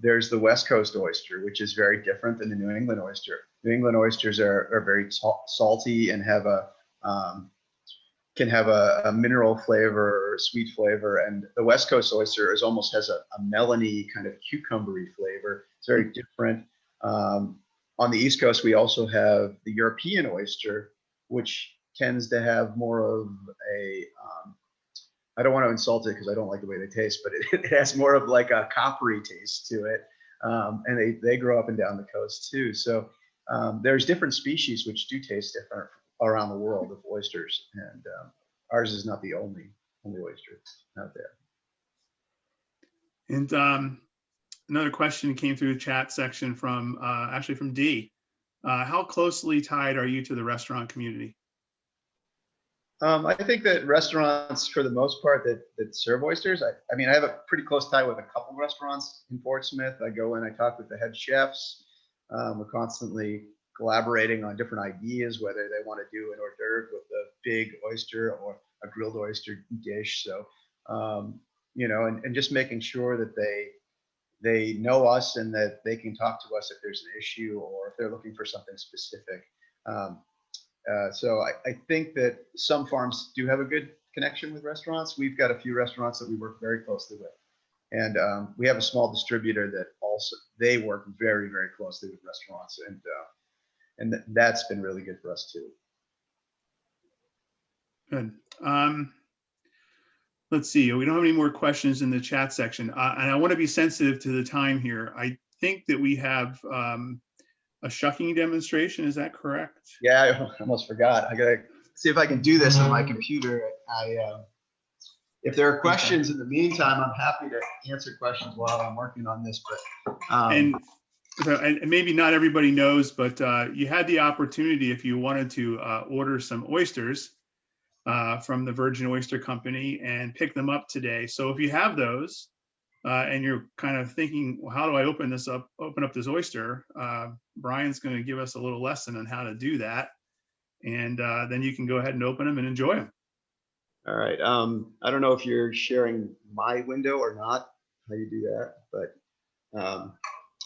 there's the West Coast oyster, which is very different than the New England oyster. New England oysters are very salty and can have a mineral flavor or sweet flavor, and the West Coast oyster almost has a melony kind of cucumbery flavor. It's very different. On the East Coast, we also have the European oyster, which tends to have more of a I don't want to insult it because I don't like the way they taste, but it has more of like a coppery taste to it. And they grow up and down the coast too. So there's different species which do taste different around the world of oysters. And ours is not the only oyster out there. And another question came through the chat section from actually from D. How closely tied are you to the restaurant community? I think that restaurants, for the most part, that serve oysters, I mean, I have a pretty close tie with a couple restaurants in Portsmouth. I go in, I talk with the head chefs. We're constantly collaborating on different ideas, whether they want to do an hors d'oeuvre with a big oyster or a grilled oyster dish. So, you know, and just making sure that they know us and that they can talk to us if there's an issue or if they're looking for something specific. So I think that some farms do have a good connection with restaurants. We've got a few restaurants that we work very closely with. And we have a small distributor that also, they work very, very closely with restaurants. And that's been really good for us too. Good. Let's see, we don't have any more questions in the chat section. And I want to be sensitive to the time here. I think that we have a shucking demonstration. Is that correct? Yeah, I almost forgot. I gotta see if I can do this on my computer. If there are questions in the meantime, I'm happy to answer questions while I'm working on this. But and maybe not everybody knows, but you had the opportunity, if you wanted to, order some oysters from the Virgin Oyster Company and pick them up today. So if you have those and you're kind of thinking, well, how do I open up this oyster? Brian's going to give us a little lesson on how to do that. And then you can go ahead and open them and enjoy them. All right. I don't know if you're sharing my window or not, how you do that, but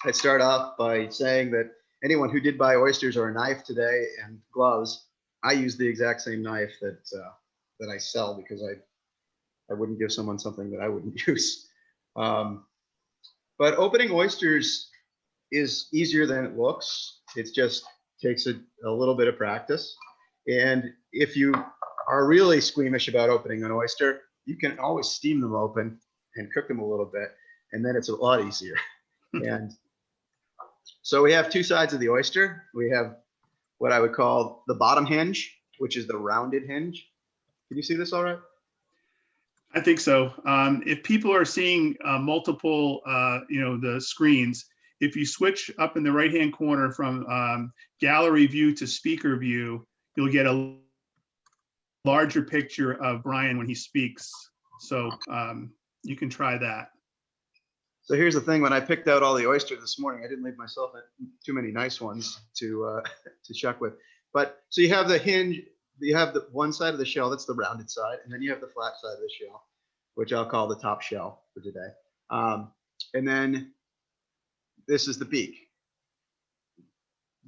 I'd start off by saying that anyone who did buy oysters or a knife today and gloves, I use the exact same knife that I sell because I wouldn't give someone something that I wouldn't use. But opening oysters is easier than it looks. It just takes a little bit of practice. And if you are really squeamish about opening an oyster, you can always steam them open and cook them a little bit, and then it's a lot easier. And so we have two sides of the oyster. We have what I would call the bottom hinge, which is the rounded hinge. Can you see this all right? I think so. If people are seeing multiple, the screens, if you switch up in the right-hand corner from gallery view to speaker view, you'll get a larger picture of Brian when he speaks. So you can try that. So here's the thing, when I picked out all the oyster this morning, I didn't leave myself too many nice ones to shuck with. But so you have the hinge, you have the one side of the shell, that's the rounded side, and then you have the flat side of the shell, which I'll call the top shell for today. And then this is the beak.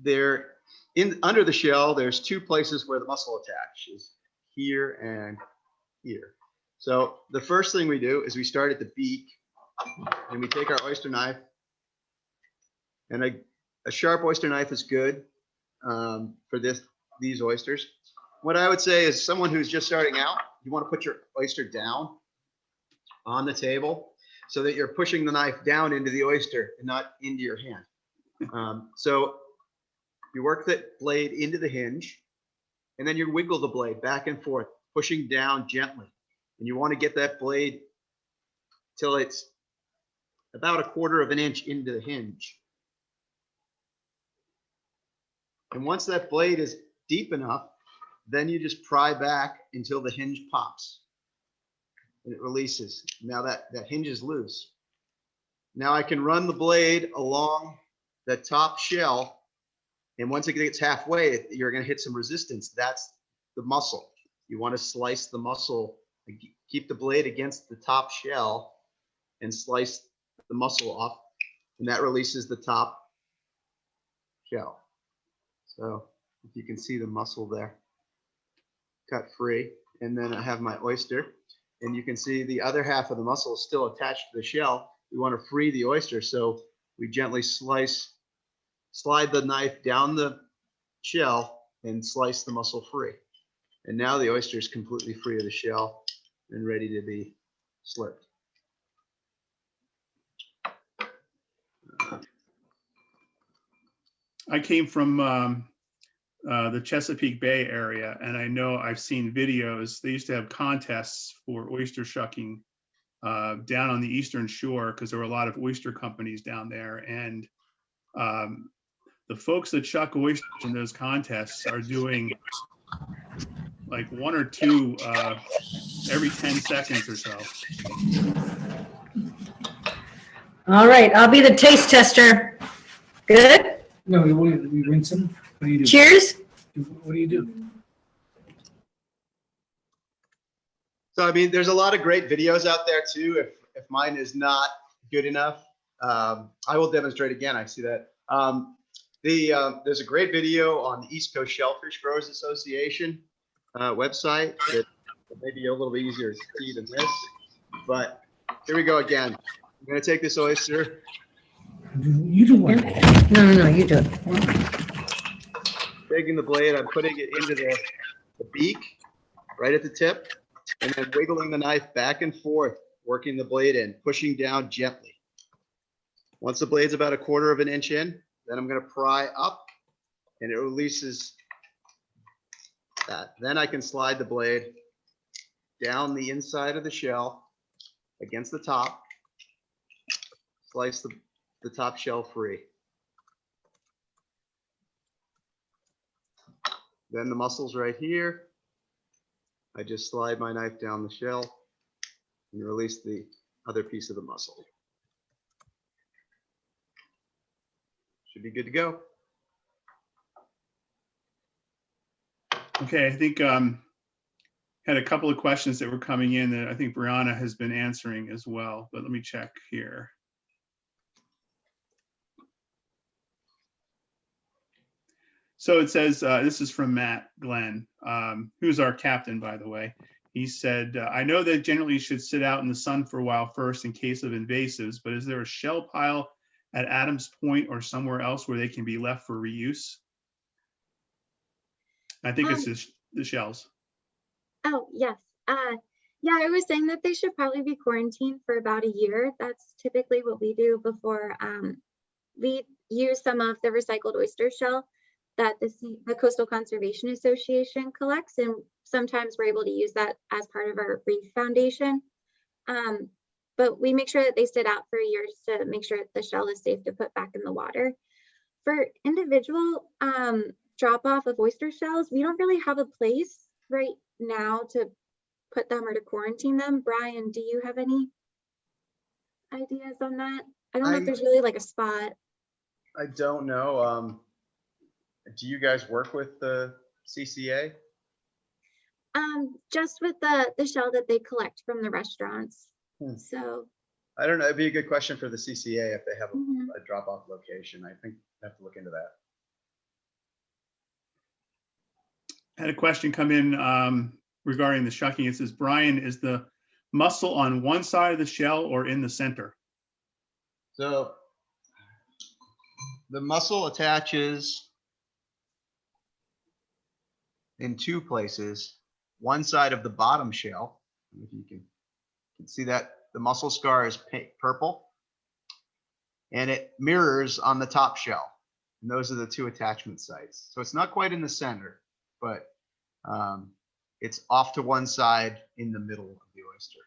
Under the shell, there's two places where the muscle attaches, here and here. So the first thing we do is we start at the beak, and we take our oyster knife, and a sharp oyster knife is good for these oysters. What I would say is someone who's just starting out, you want to put your oyster down on the table so that you're pushing the knife down into the oyster and not into your hand. So you work that blade into the hinge, and then you wiggle the blade back and forth, pushing down gently. And you want to get that blade till it's about 1/4 of an inch into the hinge. And once that blade is deep enough, then you just pry back until the hinge pops and it releases. Now that hinge is loose. Now I can run the blade along the top shell, and once it gets halfway, you're going to hit some resistance. That's the muscle. You want to slice the muscle, keep the blade against the top shell and slice the muscle off, and that releases the top shell. So if you can see the muscle there, cut free. And then I have my oyster, and you can see the other half of the muscle is still attached to the shell. We want to free the oyster, so we gently slide the knife down the shell and slice the muscle free. And now the oyster is completely free of the shell and ready to be slurped. I came from the Chesapeake Bay area, and I know I've seen videos. They used to have contests for oyster shucking down on the Eastern Shore because there were a lot of oyster companies down there. And the folks that shuck oysters in those contests are doing like 1 or 2 every 10 seconds or so. All right, I'll be the taste tester. Good? No, we rinse them. What do you do? Cheers. What do you do? So, I mean, there's a lot of great videos out there too. If mine is not good enough, I will demonstrate again. I see that. There's a great video on the East Coast Shellfish Growers Association website that may be a little bit easier to see than this. But here we go again. I'm going to take this oyster. You do one. No, you do it. Taking the blade, I'm putting it into the beak right at the tip, and then wiggling the knife back and forth, working the blade in, pushing down gently. Once the blade's about 1/4 of an inch in, then I'm going to pry up, and it releases that. Then I can slide the blade down the inside of the shell against the top, slice the top shell free. Then the muscle's right here. I just slide my knife down the shell and release the other piece of the muscle. Should be good to go. Okay, I think had a couple of questions that were coming in that I think Brianna has been answering as well, but let me check here. So it says, this is from Matt Glenn, who's our captain, by the way. He said, I know that generally you should sit out in the sun for a while first in case of invasives, but is there a shell pile at Adams Point or somewhere else where they can be left for reuse? I think it's the shells. Oh, yes. Yeah, I was saying that they should probably be quarantined for about a year. That's typically what we do before we use some of the recycled oyster shell that the Coastal Conservation Association collects, and sometimes we're able to use that as part of our reef foundation. But we make sure that they sit out for a year just to make sure that the shell is safe to put back in the water. For individual drop off of oyster shells, we don't really have a place right now to put them or to quarantine them. Brian, do you have any ideas on that? I don't know if there's really like a spot. I don't know. Do you guys work with the CCA? Just with the shell that they collect from the restaurants. So I don't know. It'd be a good question for the CCA if they have a drop-off location. I think I have to look into that. I had a question come in regarding the shucking. It says, Brian, is the muscle on one side of the shell or in the center? So the muscle attaches in two places. One side of the bottom shell, if you can see that the muscle scar is purple, and it mirrors on the top shell. And those are the two attachment sites. So it's not quite in the center, but it's off to one side in the middle of the oyster.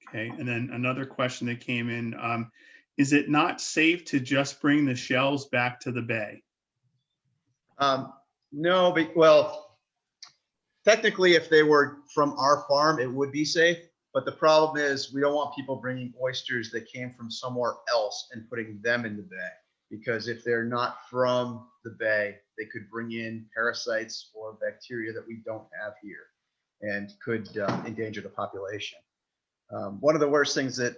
Okay, and then another question that came in, is it not safe to just bring the shells back to the bay? No, but well, technically if they were from our farm, it would be safe. But the problem is we don't want people bringing oysters that came from somewhere else and putting them in the bay. Because if they're not from the bay, they could bring in parasites or bacteria that we don't have here and could endanger the population. One of the worst things that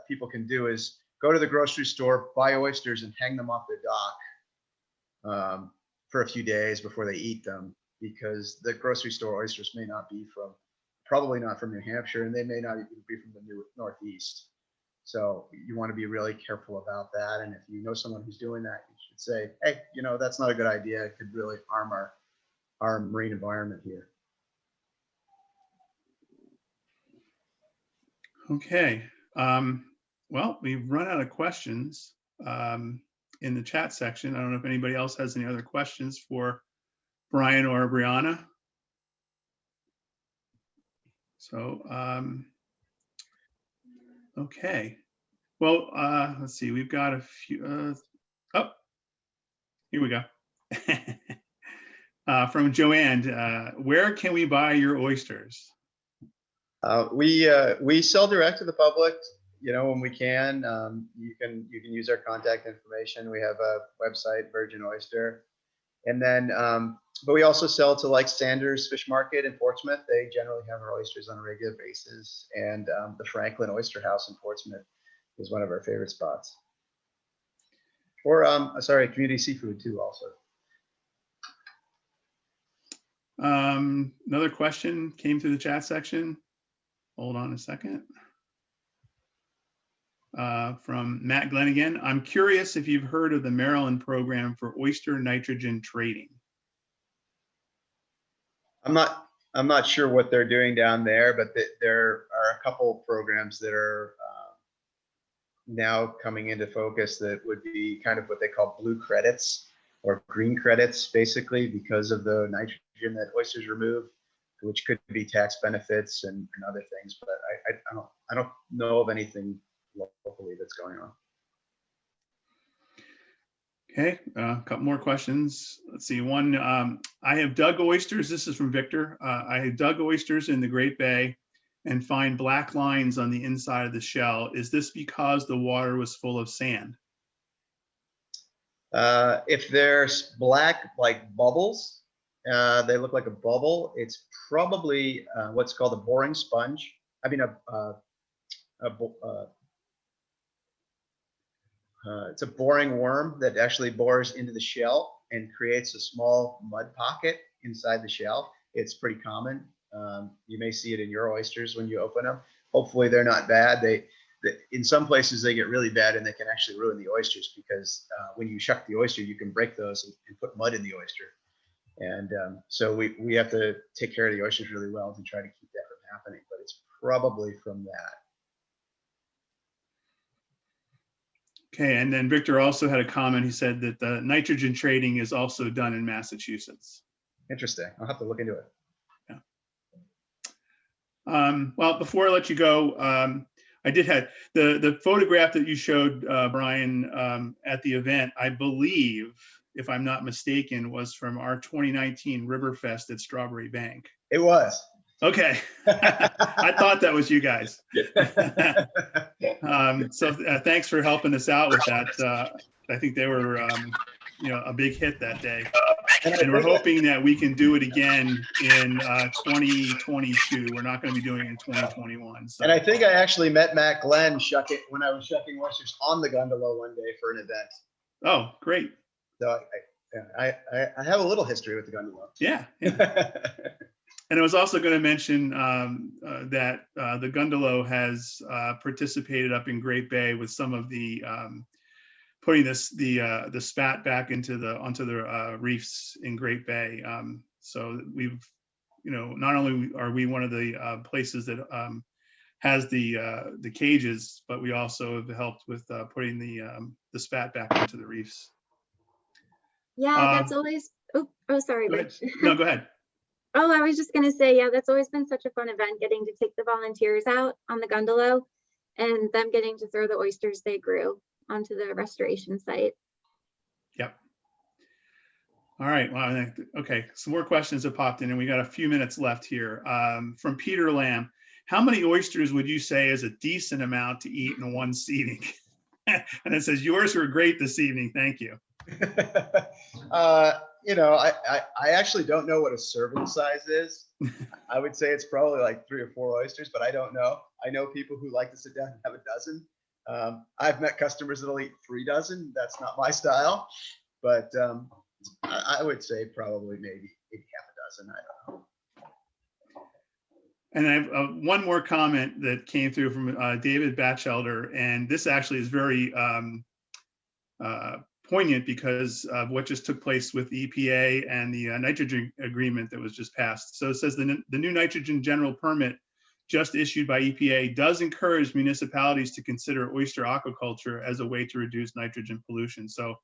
people can do is go to the grocery store, buy oysters and hang them off the dock for a few days before they eat them, because the grocery store oysters may not be probably not from New Hampshire, and they may not even be from the Northeast. So you want to be really careful about that. And if you know someone who's doing that, you should say, hey, that's not a good idea. It could really harm our marine environment here. Okay, well, we've run out of questions in the chat section. I don't know if anybody else has any other questions for Brian or Brianna. So, okay. Well, let's see, we've got a few, oh, here we go. From Joanne, where can we buy your oysters? We sell direct to the public. when we can, you can use our contact information. We have a website, Virgin Oyster, and then but we also sell to like Sanders Fish Market in Portsmouth. They generally have our oysters on a regular basis, and the Franklin Oyster House in Portsmouth is one of our favorite spots. Or sorry, Community Seafood too, also. Another question came through the chat section. Hold on a second. From Matt Glenn again. I'm curious if you've heard of the Maryland program for oyster nitrogen trading. I'm not sure what they're doing down there, but there are a couple programs that are now coming into focus that would be kind of what they call blue credits or green credits, basically because of the nitrogen that oysters remove, which could be tax benefits and other things. But I don't know of anything locally that's going on. Okay, a couple more questions. Let's see. One, I have dug oysters. This is from Victor. I have dug oysters in the Great Bay and find black lines on the inside of the shell. Is this because the water was full of sand? If there's black like bubbles, they look like a bubble. It's probably what's called a boring sponge. I mean, it's a boring worm that actually bores into the shell and creates a small mud pocket inside the shell. It's pretty common. You may see it in your oysters when you open them. Hopefully they're not bad. In some places they get really bad and they can actually ruin the oysters because when you shuck the oyster, you can break those and put mud in the oyster. And so we have to take care of the oysters really well to try to keep that from happening. But it's probably from that. Okay, and then Victor also had a comment. He said that the nitrogen trading is also done in Massachusetts. Interesting. I'll have to look into it. Yeah. Well, before I let you go, I did have the photograph that you showed, Brian, at the event, I believe, if I'm not mistaken, was from our 2019 Riverfest at Strawberry Bank. It was. Okay. I thought that was you guys. So thanks for helping us out with that. I think they were, a big hit that day. And we're hoping that we can do it again in 2022. We're not going to be doing it in 2021. So. And I think I actually met Matt Glenn when I was shucking oysters on the Gundalow one day for an event. Oh, great. So I have a little history with the Gundalow. Yeah. And I was also going to mention that the Gundalow has participated up in Great Bay with some of the putting the spat back onto the reefs in Great Bay. So we've, not only are we one of the places that has the cages, but we also have helped with putting the spat back into the reefs. Yeah, that's always. Oh, sorry. Go ahead. No, go ahead. Oh, I was just going to say, yeah, that's always been such a fun event, getting to take the volunteers out on the Gundalow and them getting to throw the oysters they grew onto the restoration site. Yep. All right. Wow. Okay. Some more questions have popped in and we got a few minutes left here. From Peter Lamb, how many oysters would you say is a decent amount to eat in one seating? And it says, yours were great this evening. Thank you. I actually don't know what a serving size is. I would say it's probably like 3 or 4 oysters, but I don't know. I know people who like to sit down and have a dozen. I've met customers that'll eat 3 dozen. That's not my style, but I would say probably maybe half a dozen. I don't know. And I have one more comment that came through from David Batchelder, and this actually is very poignant because of what just took place with the EPA and the nitrogen agreement that was just passed. So it says the new nitrogen general permit just issued by EPA does encourage municipalities to consider oyster aquaculture as a way to reduce nitrogen pollution. So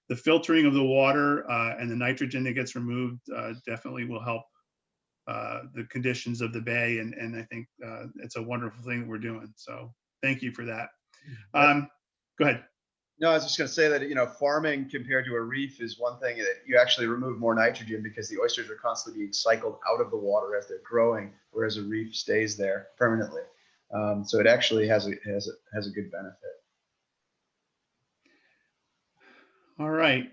the filtering of the water and the nitrogen that gets removed definitely will help the conditions of the bay. And I think it's a wonderful thing that we're doing. So thank you for that. Go ahead. No, I was just going to say that, farming compared to a reef is one thing that you actually remove more nitrogen because the oysters are constantly being cycled out of the water as they're growing, whereas a reef stays there permanently. So it actually has a good benefit. All right.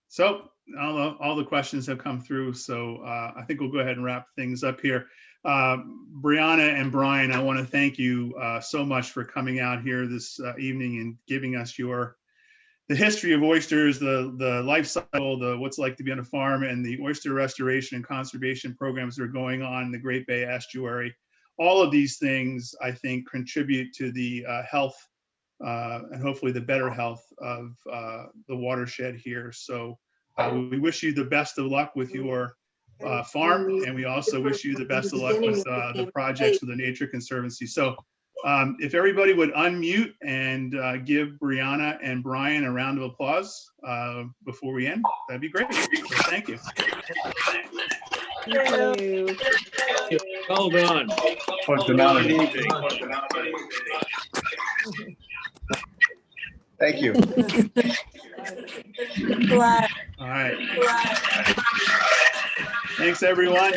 So all the questions have come through. So I think we'll go ahead and wrap things up here. Brianna and Brian, I want to thank you so much for coming out here this evening and giving us the history of oysters, the life cycle, what's it like to be on a farm, and the oyster restoration and conservation programs that are going on in the Great Bay Estuary. All of these things, I think, contribute to the health and hopefully the better health of the watershed here. So we wish you the best of luck with your farm, and we also wish you the best of luck with the projects for the Nature Conservancy. So if everybody would unmute and give Brianna and Brian a round of applause before we end, that'd be great. So thank you. Thank you. Well done. Thank you. All right. Thanks, everyone.